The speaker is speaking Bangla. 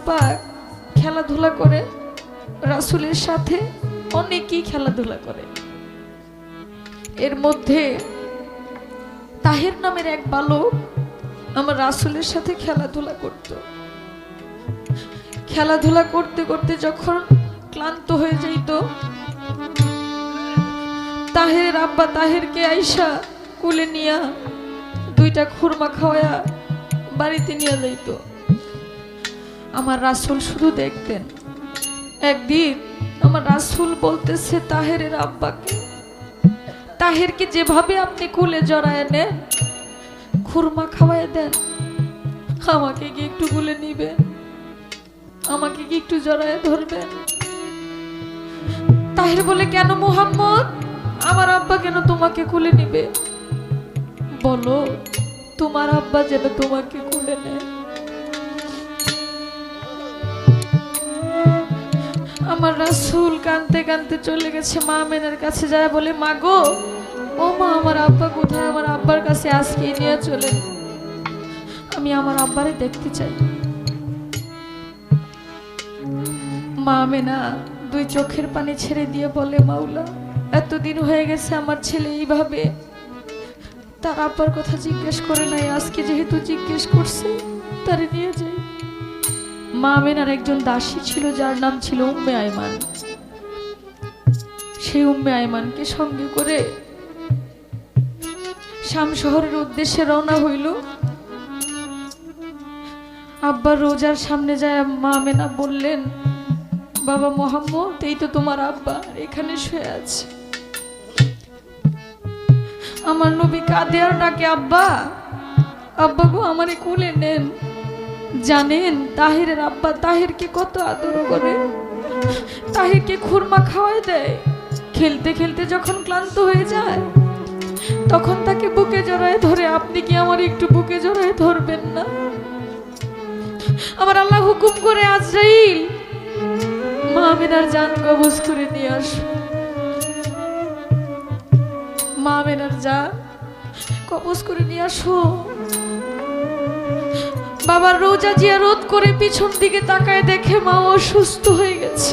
আব্বা খেলাধুলা করে, রাসূলের সাথে অনেকই খেলাধুলা করে। এর মধ্যে তাহের নামের এক বালক আমার রাসূলের সাথে খেলাধুলা করত। খেলাধুলা করতে করতে যখন ক্লান্ত হয়ে যাইত, তাহের আব্বা তাহেরকে আইসা কোলে নিয়া দুইটা খুরমা খাওয়া বাড়িতে নিয়ে যাইত। আমার রাসূল শুধু দেখতেন। একদিন আমার রাসূল বলতেছে তাহেরের আব্বাকে, তাহেরকে যেভাবে আপনি কোলে জড়ায় নেন, খুরমা খাওয়ায় দেন, আমাকে কি একটু কোলে নিবেন, আমাকে কি একটু জড়ায় ধরবেন? তাহের বলে, কেন মুহাম্মদ, আমার আব্বা কেন তোমাকে কোলে নিবে? বলো, তোমার আব্বা যেন তোমাকে কোলে নেয়। আমার রাসূল কাঁদতে কাঁদতে চলে গেছে মা আমেনার কাছে, যায় বলে, মা গো, ও মা, আমার আব্বা কোথায়? আমার আব্বার কাছে আজকে নিয়ে চলে, আমি আমার আব্বারে দেখতে চাই। মা আমেনা দুই চোখের পানি ছেড়ে দিয়ে বলে, মাওলা, এতদিন হয়ে গেছে আমার ছেলে এইভাবে তার আব্বার কথা জিজ্ঞেস করে নাই, আজকে যেহেতু জিজ্ঞেস করছে তারে নিয়ে যাই। মা আমেনার একজন দাসী ছিল যার নাম ছিল উম্মে আইমান। সেই উম্মে আইমানকে সঙ্গে করে শাম শহরের উদ্দেশ্যে রওনা হইল। আব্বার রোজার সামনে যায় মা আমেনা বললেন, বাবা মুহাম্মদ, এই তো তোমার আব্বা এখানে শুয়ে আছে। আমার নবী কাঁদে আর ডাকে, আব্বা, আব্বা গো, আমারে কোলে নেন। জানেন তাহেরের আব্বা তাহেরকে কত আদর করে, তাহেরকে খুরমা খাওয়াই দেয়। খেলতে খেলতে যখন ক্লান্ত হয়ে যায় তখন তাকে বুকে জড়ায় ধরে। আপনি কি আমার একটু বুকে জড়ায় ধরবেন না? আমার আল্লাহ হুকুম করে, আজরাইল মা আমেনার জান কবজ করে নিয়ে আসো। মা আমেনার জান কবজ করে নিয়ে আসো। বাবার রোজা জিয়ারত করে পিছন দিকে তাকায় দেখে মা অসুস্থ হয়ে গেছে।